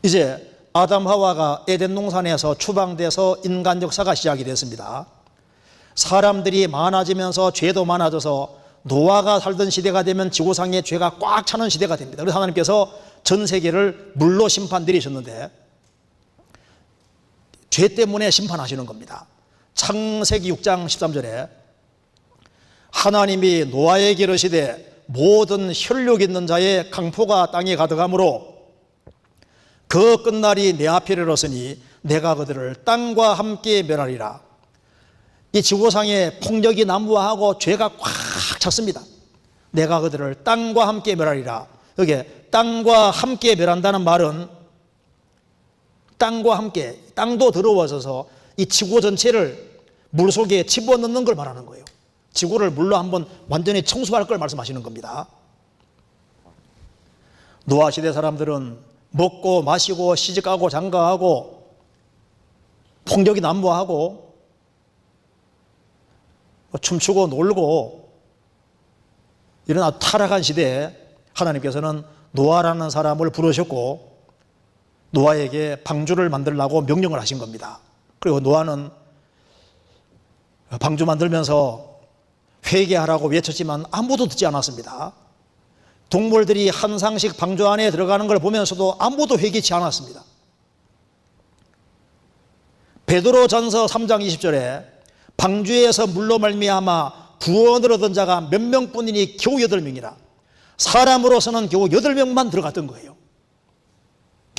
이제 아담 하와가 에덴 동산에서 추방돼서 인간 역사가 시작이 됐습니다. 사람들이 많아지면서 죄도 많아져서 노아가 살던 시대가 되면 지구상에 죄가 꽉 차는 시대가 됩니다. 그래서 하나님께서 전 세계를 물로 심판 내리셨는데 죄 때문에 심판하시는 겁니다. 창세기 6장 13절에 하나님이 노아에게 이르시되 모든 혈육 있는 자의 강포가 땅에 가득하므로 그 끝날이 내 앞에 이르렀으니 내가 그들을 땅과 함께 멸하리라. 이 지구상에 폭력이 난무하고 죄가 꽉 찼습니다. 내가 그들을 땅과 함께 멸하리라. 여기 땅과 함께 멸한다는 말은 땅과 함께, 땅도 더러워져서 이 지구 전체를 물속에 집어넣는 걸 말하는 거예요. 지구를 물로 한번 완전히 청소할 걸 말씀하시는 겁니다. 노아 시대 사람들은 먹고 마시고 시집가고 장가하고 폭력이 난무하고 춤추고 놀고 이런 아주 타락한 시대에 하나님께서는 노아라는 사람을 부르셨고 노아에게 방주를 만들라고 명령을 하신 겁니다. 그리고 노아는 방주 만들면서 회개하라고 외쳤지만 아무도 듣지 않았습니다. 동물들이 한 상씩 방주 안에 들어가는 걸 보면서도 아무도 회개치 않았습니다. 베드로전서 3장 20절에 방주에서 물로 말미암아 구원을 얻은 자가 몇 명뿐이니 겨우 8명이라. 사람으로서는 겨우 8명만 들어갔던 거예요.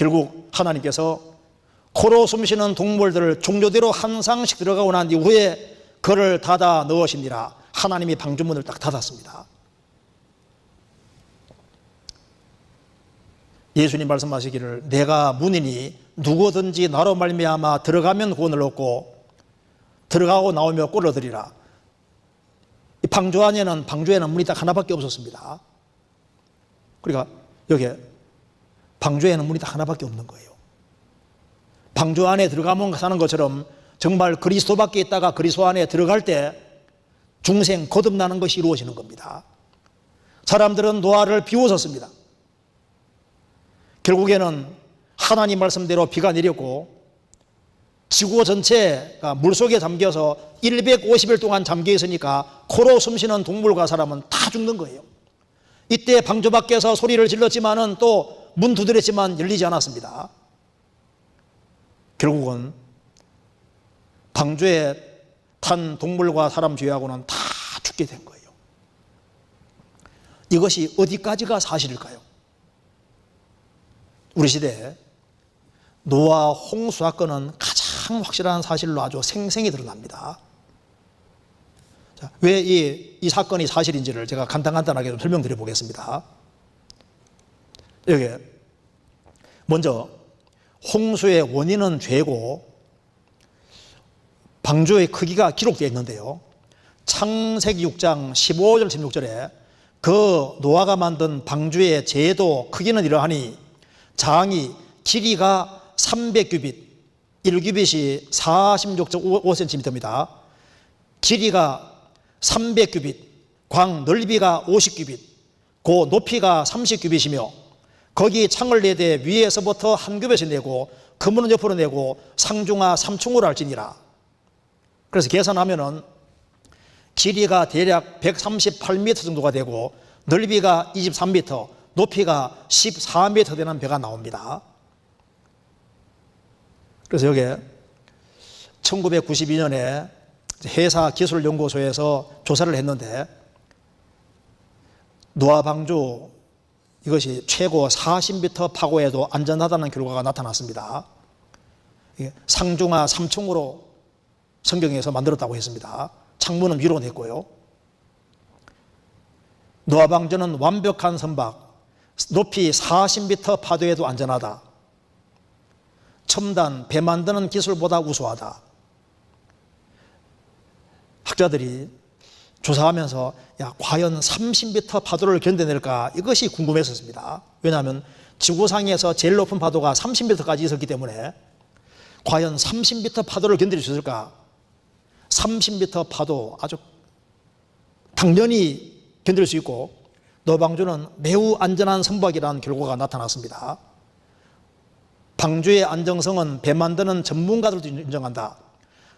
결국 하나님께서 코로 숨쉬는 동물들을 종교대로 한 상씩 들어가고 난 이후에 그를 닫아 넣으시니라. 하나님이 방주문을 딱 닫았습니다. 예수님 말씀하시기를 내가 문이니 누구든지 나로 말미암아 들어가면 구원을 얻고 들어가고 나오며 꼴을 얻으리라. 이 방주에는 문이 딱 하나밖에 없었습니다. 그러니까 여기 방주에는 문이 딱 하나밖에 없는 거예요. 방주 안에 들어가면 사는 것처럼 정말 그리스도 밖에 있다가 그리스도 안에 들어갈 때 중생 거듭나는 것이 이루어지는 겁니다. 사람들은 노아를 비웃었습니다. 결국에는 하나님 말씀대로 비가 내렸고 지구 전체가 물속에 잠겨서 150일 동안 잠겨 있으니까 코로 숨쉬는 동물과 사람은 다 죽는 거예요. 이때 방주 밖에서 소리를 질렀지만은 또 문 두드렸지만 열리지 않았습니다. 결국은 방주에 탄 동물과 사람 죄하고는 다 죽게 된 거예요. 이것이 어디까지가 사실일까요? 우리 시대에 노아 홍수 사건은 가장 확실한 사실로 아주 생생히 드러납니다. 왜 이 사건이 사실인지를 제가 간단하게 좀 설명드려 보겠습니다. 여기 먼저 홍수의 원인은 죄고 방주의 크기가 기록되어 있는데요. 창세기 6장 15절 16절에 그 노아가 만든 방주의 제도 크기는 이러하니 장이 길이가 300규빗 1규빗이 46.5cm입니다. 길이가 300규빗 광 넓이가 50규빗 고 높이가 30규빗이며 거기 창을 내되 위에서부터 한 규빗을 내고 그물은 옆으로 내고 상중하 3층으로 할지니라. 그래서 계산하면은 길이가 대략 138m 정도가 되고 넓이가 23m 높이가 14m 되는 배가 나옵니다. 그래서 여기 1992년에 해사기술연구소에서 조사를 했는데 노아 방주 이것이 최고 40m 파고에도 안전하다는 결과가 나타났습니다. 상중하 3층으로 성경에서 만들었다고 했습니다. 창문은 위로 냈고요. 노아 방주는 완벽한 선박, 높이 40m 파도에도 안전하다. 첨단 배 만드는 기술보다 우수하다. 학자들이 조사하면서 과연 30m 파도를 견뎌낼까 이것이 궁금했었습니다. 왜냐하면 지구상에서 제일 높은 파도가 30m까지 있었기 때문에 과연 30m 파도를 견딜 수 있을까? 30m 파도 아주 당연히 견딜 수 있고 노방주는 매우 안전한 선박이라는 결과가 나타났습니다. 방주의 안정성은 배 만드는 전문가들도 인정한다.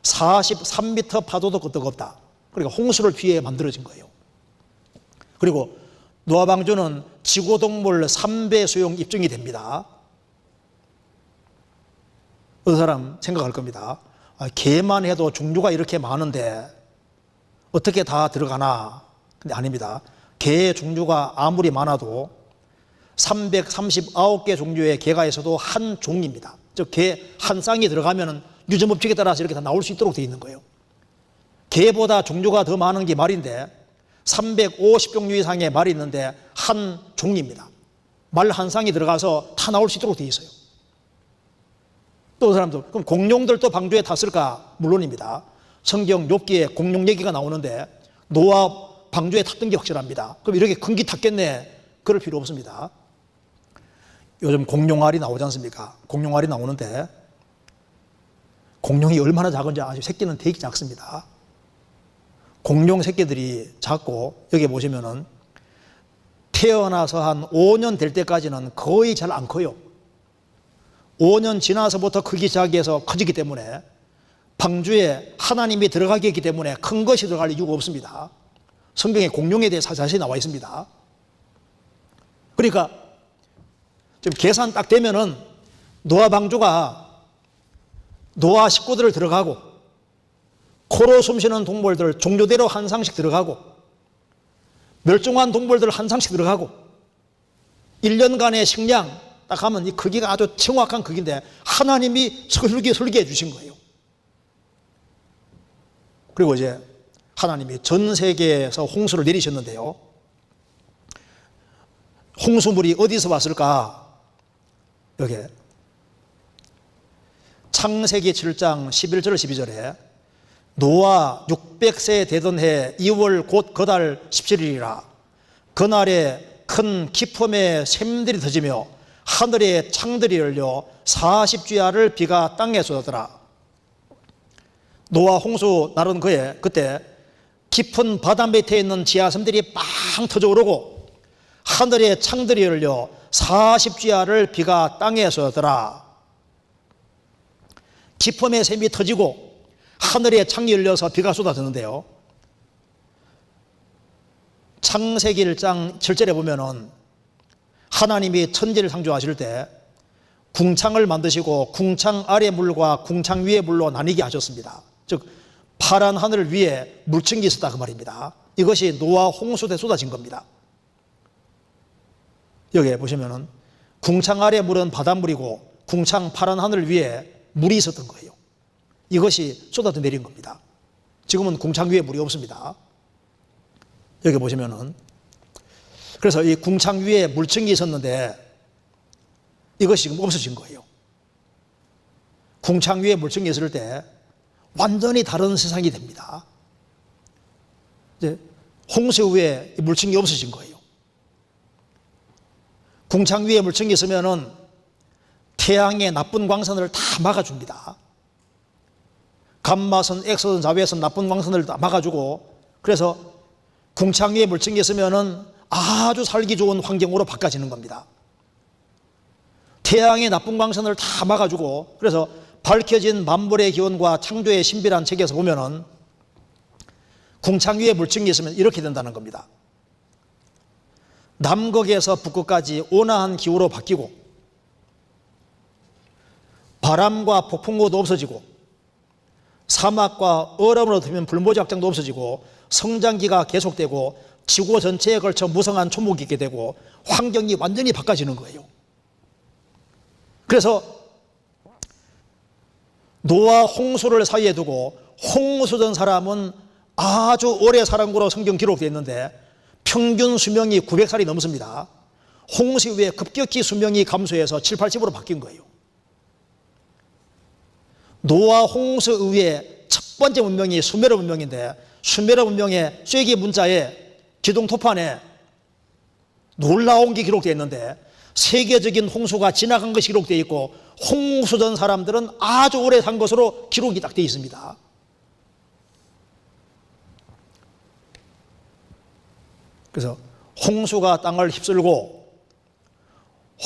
43m 파도도 끄떡없다. 그러니까 홍수를 피해 만들어진 거예요. 그리고 노아방주는 지구동물 3배 수용 입증이 됩니다. 어떤 사람 생각할 겁니다. 개만 해도 종류가 이렇게 많은데 어떻게 다 들어가나? 근데 아닙니다. 개의 종류가 아무리 많아도 339개 종류의 개가 있어도 한 종입니다. 즉 개 한 쌍이 들어가면 유전법칙에 따라서 이렇게 다 나올 수 있도록 되어 있는 거예요. 개보다 종류가 더 많은 게 말인데 350종류 이상의 말이 있는데 한 종입니다. 말 한 쌍이 들어가서 다 나올 수 있도록 되어 있어요. 또 사람도 그럼 공룡들도 방주에 탔을까? 물론입니다. 성경 욥기에 공룡 얘기가 나오는데 노아 방주에 탔던 게 확실합니다. 그럼 이렇게 큰 기 탔겠네? 그럴 필요 없습니다. 요즘 공룡알이 나오지 않습니까? 공룡알이 나오는데 공룡이 얼마나 작은지 아시죠? 새끼는 되게 작습니다. 공룡 새끼들이 작고 여기 보시면은 태어나서 한 5년 될 때까지는 거의 잘 안 커요. 5년 지나서부터 크기 시작해서 커지기 때문에 방주에 하나님이 들어가게 했기 때문에 큰 것이 들어갈 이유가 없습니다. 성경에 공룡에 대해 자세히 나와 있습니다. 그러니까 지금 계산 딱 되면은 노아 방주가 노아 식구들을 들어가고 코로 숨쉬는 동물들 종류대로 한 쌍씩 들어가고 멸종한 동물들 한 쌍씩 들어가고 1년간의 식량 딱 하면 이 크기가 아주 정확한 크기인데 하나님이 설계해 주신 거예요. 그리고 이제 하나님이 전 세계에서 홍수를 내리셨는데요. 홍수물이 어디서 왔을까? 여기 창세기 7장 11절 12절에 노아 600세 되던 해 2월 곧 그달 17일이라 그날에 큰 기품의 샘들이 터지며 하늘의 창들이 열려 40주야를 비가 땅에 쏟았더라. 노아 홍수 날은 그때 깊은 바다 밑에 있는 지하섬들이 빵 터져 오르고 하늘의 창들이 열려 40주야를 비가 땅에 쏟았더라. 깊음의 샘이 터지고 하늘의 창이 열려서 비가 쏟아졌는데요. 창세기 1장 7절에 보면은 하나님이 천지를 창조하실 때 궁창을 만드시고 궁창 아래 물과 궁창 위의 물로 나뉘게 하셨습니다. 즉 파란 하늘 위에 물층이 있었다 그 말입니다. 이것이 노아 홍수 때 쏟아진 겁니다. 여기 보시면은 궁창 아래 물은 바닷물이고 궁창 파란 하늘 위에 물이 있었던 거예요. 이것이 쏟아져 내린 겁니다. 지금은 궁창 위에 물이 없습니다. 여기 보시면은 그래서 이 궁창 위에 물층이 있었는데 이것이 지금 없어진 거예요. 궁창 위에 물층이 있을 때 완전히 다른 세상이 됩니다. 이제 홍수 후에 물층이 없어진 거예요. 궁창 위에 물층이 있으면은 태양의 나쁜 광선을 다 막아줍니다. 감마선, X선, 자외선 나쁜 광선을 다 막아주고 그래서 궁창 위에 물층이 있으면은 아주 살기 좋은 환경으로 바꿔지는 겁니다. 태양의 나쁜 광선을 다 막아주고 그래서 밝혀진 만물의 기원과 창조의 신비란 책에서 보면은 궁창 위에 물층이 있으면 이렇게 된다는 겁니다. 남극에서 북극까지 온화한 기후로 바뀌고 바람과 폭풍우도 없어지고 사막과 얼음으로 덮인 불모작장도 없어지고 성장기가 계속되고 지구 전체에 걸쳐 무성한 초목이 있게 되고 환경이 완전히 바꿔지는 거예요. 그래서 노아 홍수를 사이에 두고 홍수 전 사람은 아주 오래 살은 거로 성경 기록되어 있는데 평균 수명이 900살이 넘습니다. 홍수 이후에 급격히 수명이 감소해서 7, 80으로 바뀐 거예요. 노아 홍수 이후에 첫 번째 문명이 수메르 문명인데 수메르 문명의 쐐기 문자에 기둥 토판에 놀라운 게 기록되어 있는데 세계적인 홍수가 지나간 것이 기록되어 있고 홍수 전 사람들은 아주 오래 산 것으로 기록이 딱 되어 있습니다. 그래서 홍수가 땅을 휩쓸고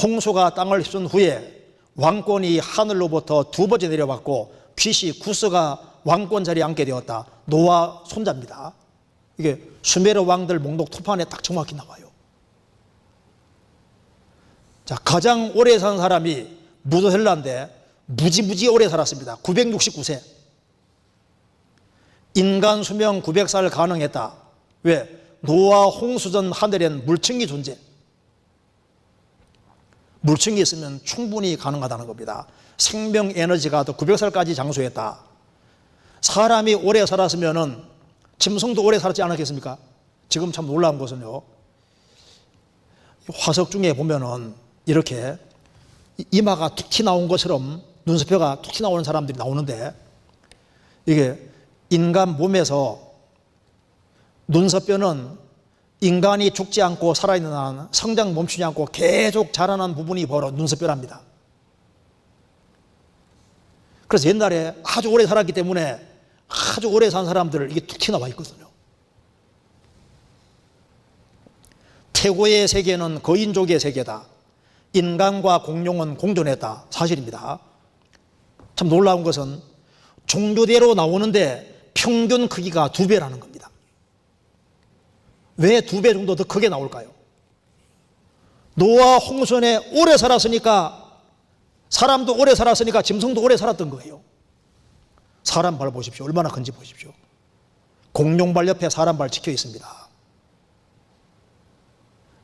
홍수가 땅을 휩쓴 후에 왕권이 하늘로부터 두 번째 내려왔고 퀴시 구스가 왕권 자리에 앉게 되었다. 노아 손자입니다. 이게 수메르 왕들 목록 토판에 딱 정확히 나와요. 자, 가장 오래 산 사람이 무드헬라인데 무지무지 오래 살았습니다. 969세. 인간 수명 900살 가능했다. 왜? 노아 홍수전 하늘엔 물층이 존재. 물층이 있으면 충분히 가능하다는 겁니다. 생명 에너지가 더 900살까지 장수했다. 사람이 오래 살았으면은 짐승도 오래 살았지 않았겠습니까? 지금 참 놀라운 것은요, 화석 중에 보면은 이렇게 이마가 툭 튀나온 것처럼 눈썹뼈가 툭 튀나오는 사람들이 나오는데, 이게 인간 몸에서 눈썹뼈는 인간이 죽지 않고 살아있는 한 성장 멈추지 않고 계속 자라난 부분이 바로 눈썹뼈랍니다. 그래서 옛날에 아주 오래 살았기 때문에 아주 오래 산 사람들 이게 툭 튀어나와 있거든요. 태고의 세계는 거인족의 세계다. 인간과 공룡은 공존했다. 사실입니다. 참 놀라운 것은 종교대로 나오는데 평균 크기가 2배라는 겁니다. 왜 2배 정도 더 크게 나올까요? 노아 홍수에 오래 살았으니까, 사람도 오래 살았으니까 짐승도 오래 살았던 거예요. 사람 발 보십시오. 얼마나 큰지 보십시오. 공룡 발 옆에 사람 발 찍혀 있습니다.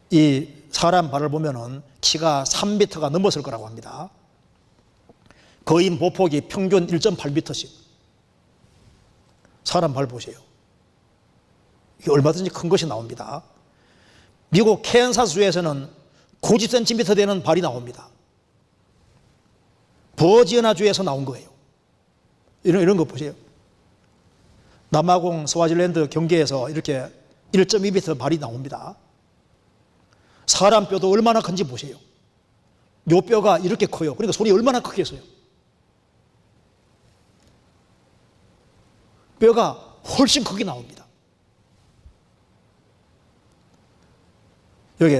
이 사람 발을 보면은 키가 3m가 넘었을 거라고 합니다. 거인 보폭이 평균 1.8m씩. 사람 발 보세요. 이게 얼마든지 큰 것이 나옵니다. 미국 캔사스주에서는 90cm 되는 발이 나옵니다. 버지니아주에서 나온 거예요. 이런 거 보세요. 남아공 스와질랜드 경계에서 이렇게 1.2m 발이 나옵니다. 사람 뼈도 얼마나 큰지 보세요. 요 뼈가 이렇게 커요. 그러니까 소리 얼마나 크겠어요. 뼈가 훨씬 크게 나옵니다. 여기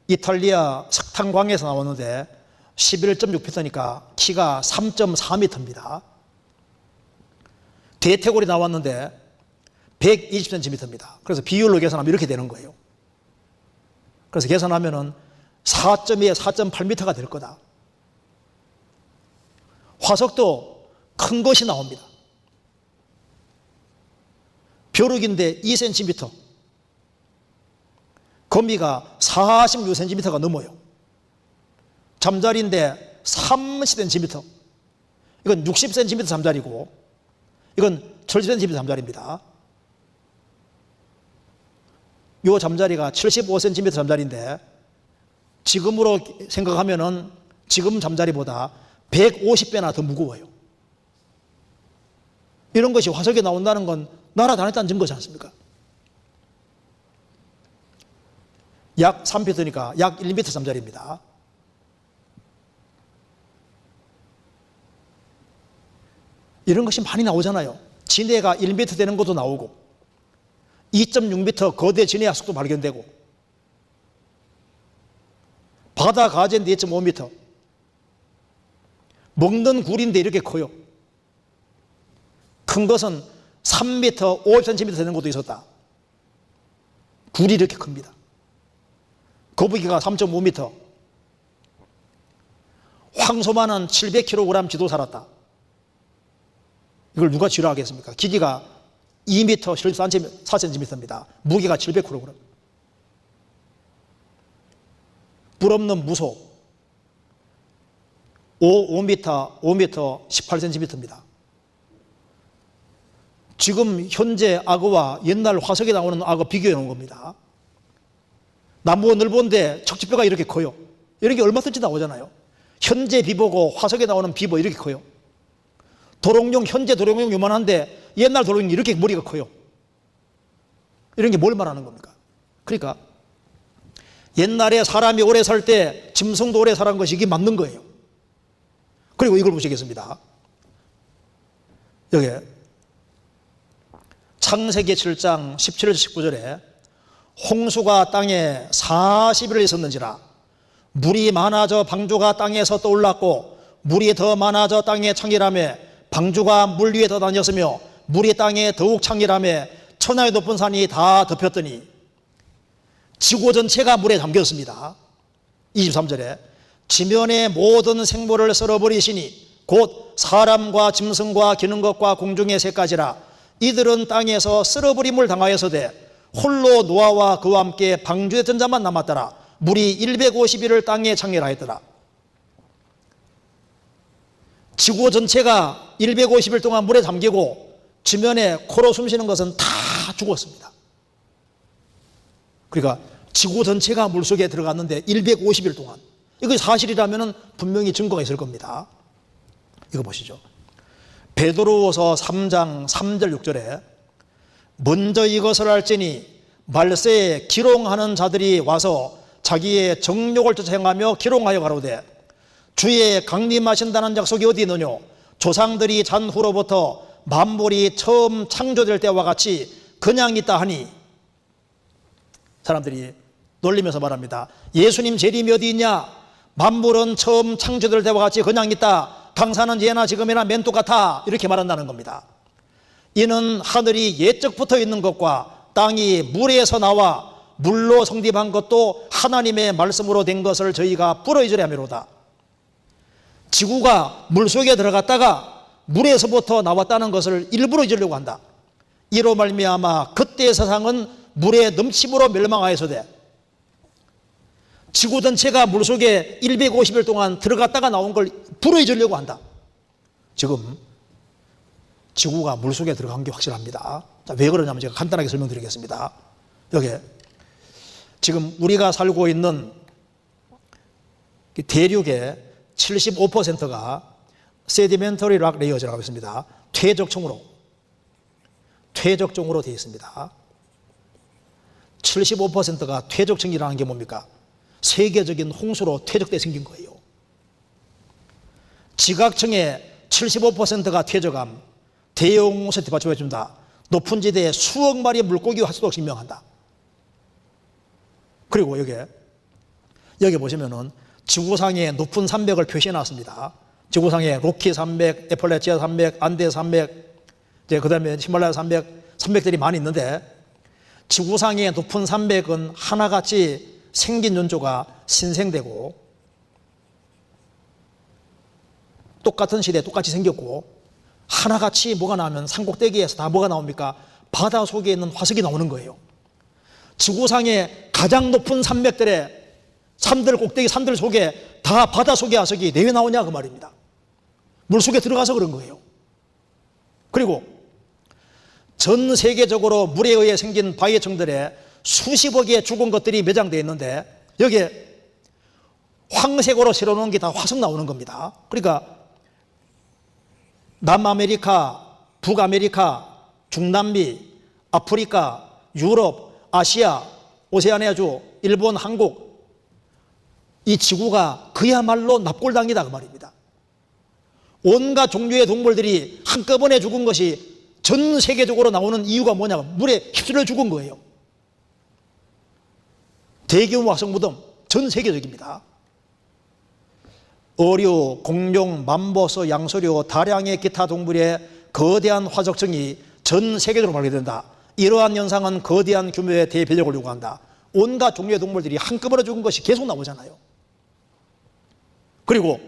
이탈리아 석탄광에서 나왔는데 11.6m니까 키가 3.4m입니다. 대퇴골이 나왔는데 120cm입니다. 그래서 비율로 계산하면 이렇게 되는 거예요. 그래서 계산하면은 4.2에 4.8m가 될 거다. 화석도 큰 것이 나옵니다. 벼룩인데 2cm, 거미가 46cm가 넘어요. 잠자리인데 30cm, 이건 60cm 잠자리고 이건 70cm 잠자리입니다. 요 잠자리가 75cm 잠자리인데 지금으로 생각하면은 지금 잠자리보다 150배나 더 무거워요. 이런 것이 화석에 나온다는 건 날아다녔다는 증거지 않습니까? 약 3m니까 약 1m 잠자리입니다. 이런 것이 많이 나오잖아요. 진해가 1m 되는 것도 나오고 2.6m 거대 진해 화석도 발견되고 바다 가재인데 2.5m, 먹는 굴인데 이렇게 커요. 큰 것은 3m, 50cm 되는 것도 있었다. 굴이 이렇게 큽니다. 거북이가 3.5m, 황소만은 700kg 쥐도 살았다. 이걸 누가 지루하겠습니까? 길이가 2m 14cm입니다. 무게가 700kg. 뿔 없는 무소 5m 18cm입니다. 지금 현재 악어와 옛날 화석에 나오는 악어 비교해 놓은 겁니다. 나무가 넓은데 척추뼈가 이렇게 커요. 이런 게 얼마든지 나오잖아요. 현재 비보고 화석에 나오는 비보 이렇게 커요. 도롱뇽, 현재 도롱뇽 요만한데 옛날 도롱뇽 이렇게 머리가 커요. 이런 게 뭘 말하는 겁니까? 그러니까 옛날에 사람이 오래 살 때 짐승도 오래 살았던 것이 이게 맞는 거예요. 그리고 이걸 보시겠습니다. 여기 창세기 7장 17절 19절에 홍수가 땅에 40일을 있었는지라 물이 많아져 방주가 땅에서 떠올랐고 물이 더 많아져 땅에 창기라며 방주가 물 위에 더 다녔으며 물이 땅에 더욱 창기라며 천하의 높은 산이 다 덮였더니 지구 전체가 물에 잠겼습니다. 23절에 지면의 모든 생물을 썰어버리시니 곧 사람과 짐승과 기는 것과 공중의 새까지라. 이들은 땅에서 썰어버림을 당하여서되 홀로 노아와 그와 함께 방주에 든 자만 남았더라. 물이 150일을 땅에 창렬하 했더라. 지구 전체가 150일 동안 물에 잠기고 지면에 코로 숨쉬는 것은 다 죽었습니다. 그러니까 지구 전체가 물속에 들어갔는데 150일 동안, 이거 사실이라면 분명히 증거가 있을 겁니다. 이거 보시죠. 베드로후서 3장 3절 6절에 먼저 이것을 알지니 말세에 기롱하는 자들이 와서 자기의 정욕을 쫓아 행하며 기롱하여 가로되 주의 강림하신다는 약속이 어디 있느뇨? 조상들이 잔 후로부터 만물이 처음 창조될 때와 같이 그냥 있다 하니. 사람들이 놀리면서 말합니다. 예수님 재림이 어디 있냐? 만물은 처음 창조될 때와 같이 그냥 있다. 강산은 예나 지금이나 맨 똑같아. 이렇게 말한다는 겁니다. 이는 하늘이 옛적부터 있는 것과 땅이 물에서 나와 물로 성립한 것도 하나님의 말씀으로 된 것을 저희가 불어이으려 함이로다. 지구가 물속에 들어갔다가 물에서부터 나왔다는 것을 일부러 잊으려고 한다. 이로 말미암아 그때의 세상은 물의 넘침으로 멸망하여서되 지구 전체가 물속에 150일 동안 들어갔다가 나온 걸 불어 잊으려고 한다. 지금 지구가 물속에 들어간 게 확실합니다. 자, 왜 그러냐면 제가 간단하게 설명드리겠습니다. 여기 지금 우리가 살고 있는 대륙의 75%가 세디멘터리 락 레이어즈라고 있습니다. 퇴적층으로 되어 있습니다. 75%가 퇴적층이라는 게 뭡니까? 세계적인 홍수로 퇴적돼 생긴 거예요. 지각층의 75%가 퇴적함, 대형 홍수에 받쳐줍니다. 높은 지대에 수억 마리의 물고기가 활수록 증명한다. 그리고 여기 보시면은 지구상의 높은 산맥을 표시해 놨습니다. 지구상에 로키 산맥, 에펄레치아 산맥, 안데 산맥, 그 다음에 히말라야 산맥들이 많이 있는데 지구상의 높은 산맥은 하나같이 생긴 연조가 신생되고 똑같은 시대에 똑같이 생겼고 하나같이 뭐가 나오면 산꼭대기에서 다 뭐가 나옵니까? 바다 속에 있는 화석이 나오는 거예요. 지구상의 가장 높은 산맥들의 산들 꼭대기 산들 속에 다 바다 속의 화석이 왜 나오냐 그 말입니다. 물속에 들어가서 그런 거예요. 그리고 전 세계적으로 물에 의해 생긴 바위층들에 수십억의 죽은 것들이 매장되어 있는데 여기에 황색으로 새로 놓은 게 다 화석 나오는 겁니다. 그러니까 남아메리카, 북아메리카, 중남미, 아프리카, 유럽, 아시아, 오세아니아주, 일본, 한국, 이 지구가 그야말로 납골당이다 그 말입니다. 온갖 종류의 동물들이 한꺼번에 죽은 것이 전 세계적으로 나오는 이유가 뭐냐면 물에 휩쓸려 죽은 거예요. 대규모 화석 무덤 전 세계적입니다. 어류, 공룡, 맘보스, 양서류, 다량의 기타 동물의 거대한 화석층이 전 세계적으로 발견된다. 이러한 현상은 거대한 규모의 대변력을 요구한다. 온갖 종류의 동물들이 한꺼번에 죽은 것이 계속 나오잖아요. 그리고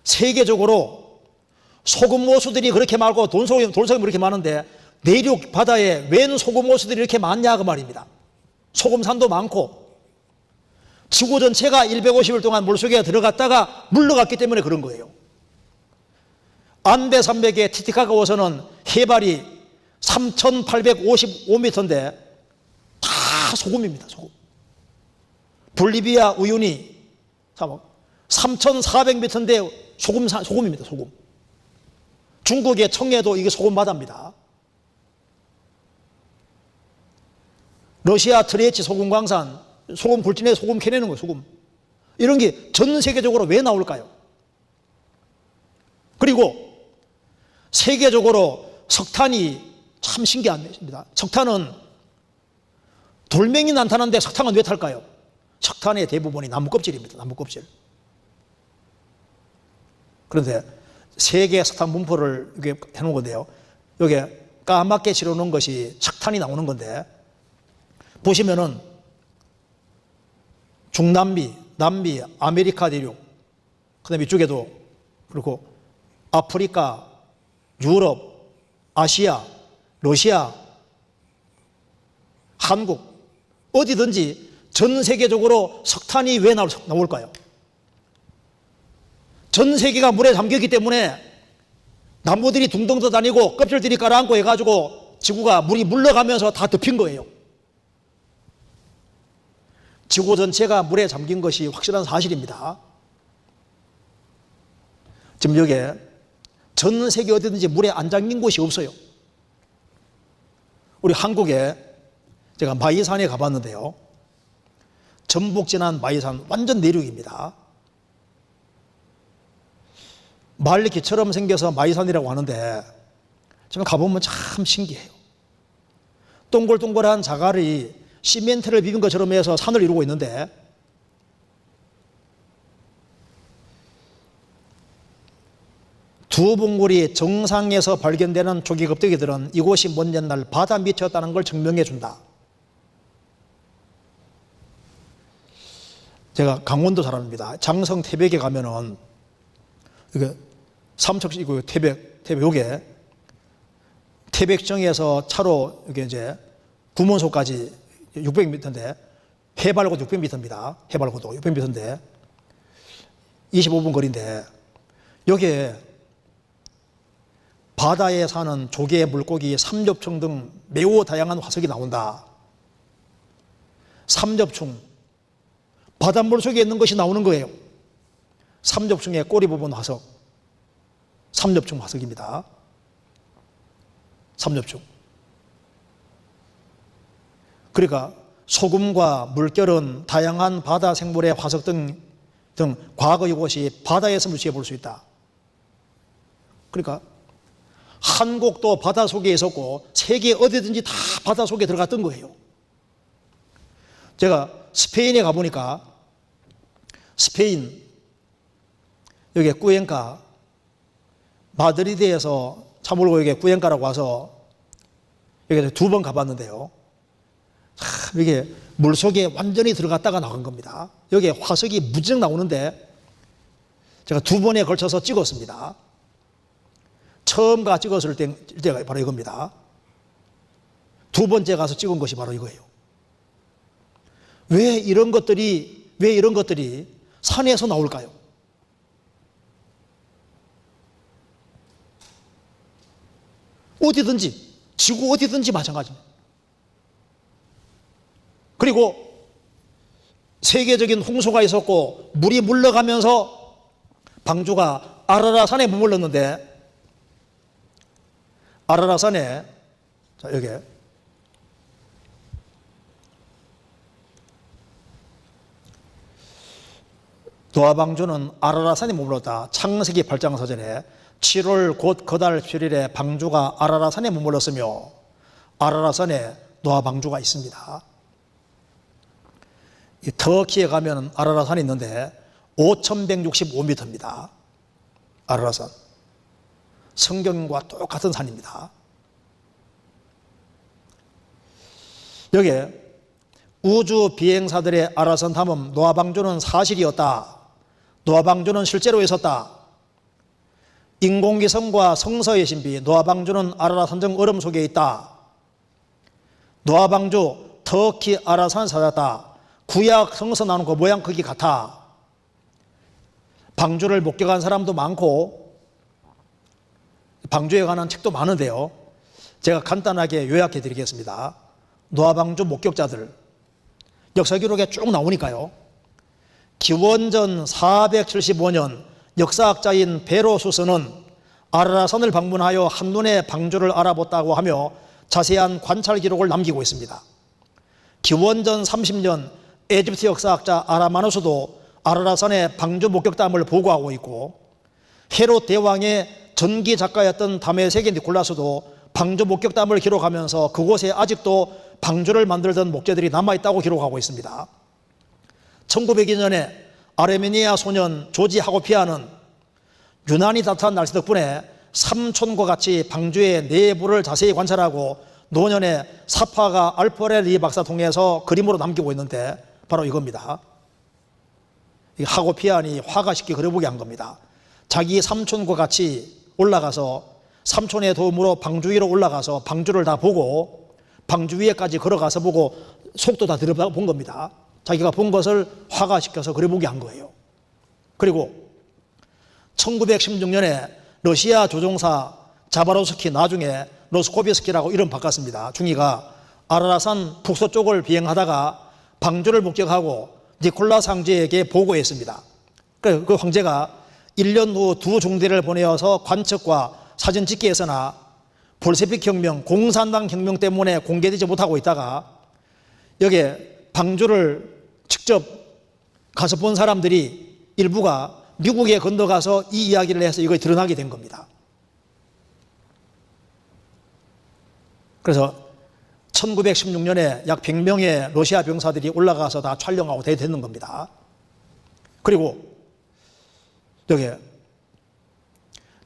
세계적으로 소금호수들이 그렇게 많고 돌석이 그렇게 많은데 내륙 바다에 웬 소금호수들이 이렇게 많냐 그 말입니다. 소금산도 많고 지구 전체가 150일 동안 물속에 들어갔다가 물러갔기 때문에 그런 거예요. 안데 산맥의 티티카카 호수는 해발이 3,855m인데 다 소금입니다. 소금. 볼리비아 우유니 3,400m인데 소금입니다. 소금. 중국의 청해도 이게 소금 바다입니다. 러시아 트레이치 소금 광산, 소금 굴진에 소금 캐내는 거예요. 소금. 이런 게 전 세계적으로 왜 나올까요? 그리고 세계적으로 석탄이 참 신기합니다. 석탄은 돌멩이 나타나는데 석탄은 왜 탈까요? 석탄의 대부분이 나무 껍질입니다. 나무 껍질. 그런데 세계 석탄 분포를 이게 해놓은 건데요. 여기에 까맣게 칠해놓은 것이 석탄이 나오는 건데, 보시면은 중남미, 남미, 아메리카 대륙, 그 다음에 이쪽에도 그리고 아프리카, 유럽, 아시아, 러시아, 한국, 어디든지 전 세계적으로 석탄이 왜 나올까요? 전 세계가 물에 잠겼기 때문에 나무들이 둥둥 떠다니고 껍질들이 깔아앉고 해가지고 지구가 물이 물러가면서 다 덮인 거예요. 지구 전체가 물에 잠긴 것이 확실한 사실입니다. 지금 여기에 전 세계 어디든지 물에 안 잠긴 곳이 없어요. 우리 한국에 제가 마이산에 가봤는데요. 전북 지난 마이산 완전 내륙입니다. 말기처럼 생겨서 마이산이라고 하는데 좀 가보면 참 신기해요. 동글동글한 자갈이 시멘트를 비빈 것처럼 해서 산을 이루고 있는데, 두 봉우리 정상에서 발견되는 조개 껍데기들은 이곳이 먼 옛날 바다 밑이었다는 걸 증명해 준다. 제가 강원도 사람입니다. 장성 태백에 가면은 이게 삼척이고 태백 요게 태백정에서 차로 이게 이제 구몬소까지 600m인데, 해발고도 600m입니다. 해발고도 600m인데 25분 거리인데, 여기에 바다에 사는 조개, 물고기, 삼엽충 등 매우 다양한 화석이 나온다. 삼엽충, 바닷물 속에 있는 것이 나오는 거예요. 삼엽충의 꼬리 부분 화석, 삼엽충 화석입니다. 삼엽충. 그러니까 소금과 물결은 다양한 바다 생물의 화석 등 과거 이곳이 바다에서 무시해 볼 수 있다. 그러니까 한국도 바다 속에 있었고 세계 어디든지 다 바다 속에 들어갔던 거예요. 제가 스페인에 가보니까 스페인 여기 꾸엔카, 마드리드에서 차 몰고 여기 꾸엔카라고 와서 여기 2번 가봤는데요. 참 이게 물속에 완전히 들어갔다가 나간 겁니다. 여기에 화석이 무지성 나오는데 제가 2번에 걸쳐서 찍었습니다. 처음 가 찍었을 때가 바로 이겁니다. 2번째 가서 찍은 것이 바로 이거예요. 왜 이런 것들이 산에서 나올까요? 어디든지, 지구 어디든지 마찬가지입니다. 그리고 세계적인 홍수가 있었고 물이 물러가면서 방주가 아라라산에 머물렀는데, 아라라산에, 자, 여기 노아방주는 아라라산에 머물렀다. 창세기 8장 서전에 7월 곧 그달 7일에 방주가 아라라산에 머물렀으며, 아라라산에 노아방주가 있습니다. 이 터키에 가면 아라라산이 있는데 5,165m입니다. 아라라산. 성경과 똑같은 산입니다. 여기에 우주 비행사들의 아라라산 탐험 노아방주는 사실이었다. 노아방주는 실제로 있었다. 인공위성과 성서의 신비 노아방주는 아라라산 등 얼음 속에 있다. 노아방주 터키 아라라산 찾았다. 구약 성서 나오는 거 모양 크기 같아. 방주를 목격한 사람도 많고 방주에 관한 책도 많은데요. 제가 간단하게 요약해 드리겠습니다. 노아방주 목격자들 역사 기록에 쭉 나오니까요. 기원전 475년 역사학자인 베로수스는 아라라산을 방문하여 한눈에 방주를 알아봤다고 하며 자세한 관찰 기록을 남기고 있습니다. 기원전 30년 에집트 역사학자 아라마누스도 아라라산의 방주 목격담을 보고하고 있고, 헤롯 대왕의 전기 작가였던 다메섹의 니콜라스도 방주 목격담을 기록하면서 그곳에 아직도 방주를 만들던 목재들이 남아있다고 기록하고 있습니다. 1902년에 아르메니아 소년 조지 하고피아는 유난히 따뜻한 날씨 덕분에 삼촌과 같이 방주의 내부를 자세히 관찰하고 노년에 사파가 알프레드 리 박사 통해서 그림으로 남기고 있는데 바로 이겁니다. 하고피안이 화가쉽게 그려보게 한 겁니다. 자기 삼촌과 같이 올라가서 삼촌의 도움으로 방주 위로 올라가서 방주를 다 보고 방주 위에까지 걸어가서 보고 속도 다 들여본 겁니다. 자기가 본 것을 화가시켜서 그려보게 한 거예요. 그리고 1916년에 러시아 조종사 자바로스키, 나중에 로스코비스키라고 이름 바꿨습니다. 중위가 아라라산 북서쪽을 비행하다가 방주를 목격하고 니콜라 상제에게 보고했습니다. 그 황제가 1년 후 두 중대를 보내어서 관측과 사진 찍기 했으나 볼셰빅 혁명, 공산당 혁명 때문에 공개되지 못하고 있다가 여기에 방주를 직접 가서 본 사람들이 일부가 미국에 건너가서 이 이야기를 해서 이걸 드러나게 된 겁니다. 그래서 1916년에 약 100명의 러시아 병사들이 올라가서 다 촬영하고 됐는 겁니다. 그리고 여기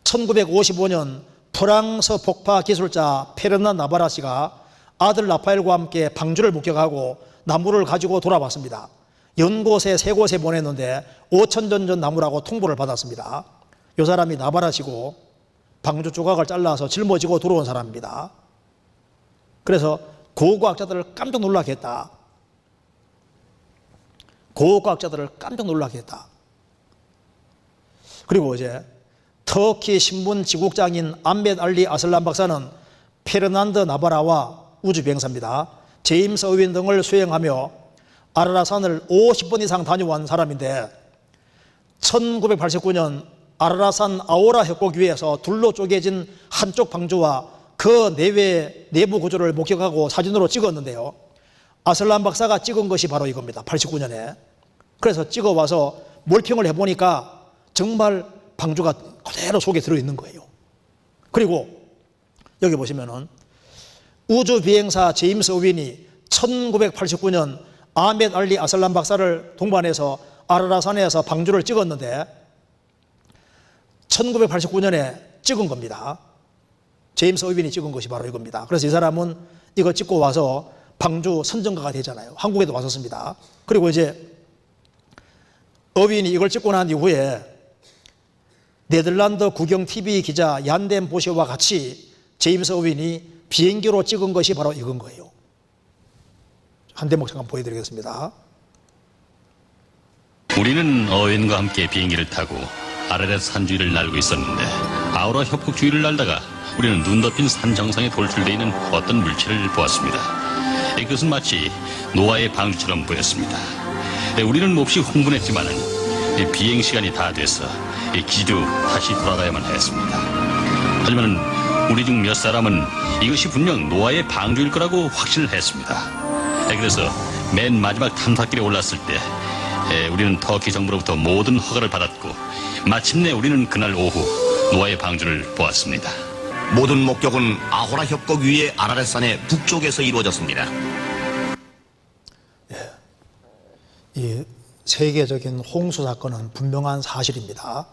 1955년 프랑스 폭파 기술자 페르난 나바라시가 아들 라파엘과 함께 방주를 목격하고 나무를 가지고 돌아왔습니다. 연곳에 3곳에 보냈는데 5,000년 전 나무라고 통보를 받았습니다. 이 사람이 나바라시고 방주 조각을 잘라서 짊어지고 들어온 사람입니다. 그래서 고고학자들을 깜짝 놀라게 했다. 고고학자들을 깜짝 놀라게 했다. 그리고 이제 터키 신문 지국장인 암메드 알리 아슬란 박사는 페르난드 나바라와 우주비행사입니다. 제임스 어윈 등을 수행하며 아라라산을 50번 이상 다녀온 사람인데 1989년 아라라산 아오라 협곡 위에서 둘로 쪼개진 한쪽 방주와 그 내외 내부 구조를 목격하고 사진으로 찍었는데요. 아슬란 박사가 찍은 것이 바로 이겁니다. 89년에. 그래서 찍어와서 몰평을 해보니까 정말 방주가 그대로 속에 들어있는 거예요. 그리고 여기 보시면은 우주비행사 제임스 어윈이 1989년 아메드 알리 아슬란 박사를 동반해서 아라라산에서 방주를 찍었는데 1989년에 찍은 겁니다. 제임스 어윈이 찍은 것이 바로 이겁니다. 그래서 이 사람은 이거 찍고 와서 방주 선정가가 되잖아요. 한국에도 왔었습니다. 그리고 이제 어윈이 이걸 찍고 난 이후에 네덜란드 국영 TV 기자 얀덴 보시와 같이 제임스 어윈이 비행기로 찍은 것이 바로 이건 거예요. 한 대목 잠깐 보여드리겠습니다. 우리는 어윈과 함께 비행기를 타고 아라렛 산주위를 날고 있었는데 아우라 협곡 주위를 날다가 우리는 눈 덮인 산 정상에 돌출되어 있는 어떤 물체를 보았습니다. 그것은 마치 노아의 방주처럼 보였습니다. 우리는 몹시 흥분했지만은 비행 시간이 다 돼서 기지로 다시 돌아가야만 했습니다. 하지만 우리 중 몇 사람은 이것이 분명 노아의 방주일 거라고 확신을 했습니다. 그래서 맨 마지막 탐사길에 올랐을 때 우리는 터키 정부로부터 모든 허가를 받았고 마침내 우리는 그날 오후 노아의 방주를 보았습니다. 모든 목격은 아호라 협곡 위의 아라렛산의 북쪽에서 이루어졌습니다. 이 세계적인 홍수 사건은 분명한 사실입니다.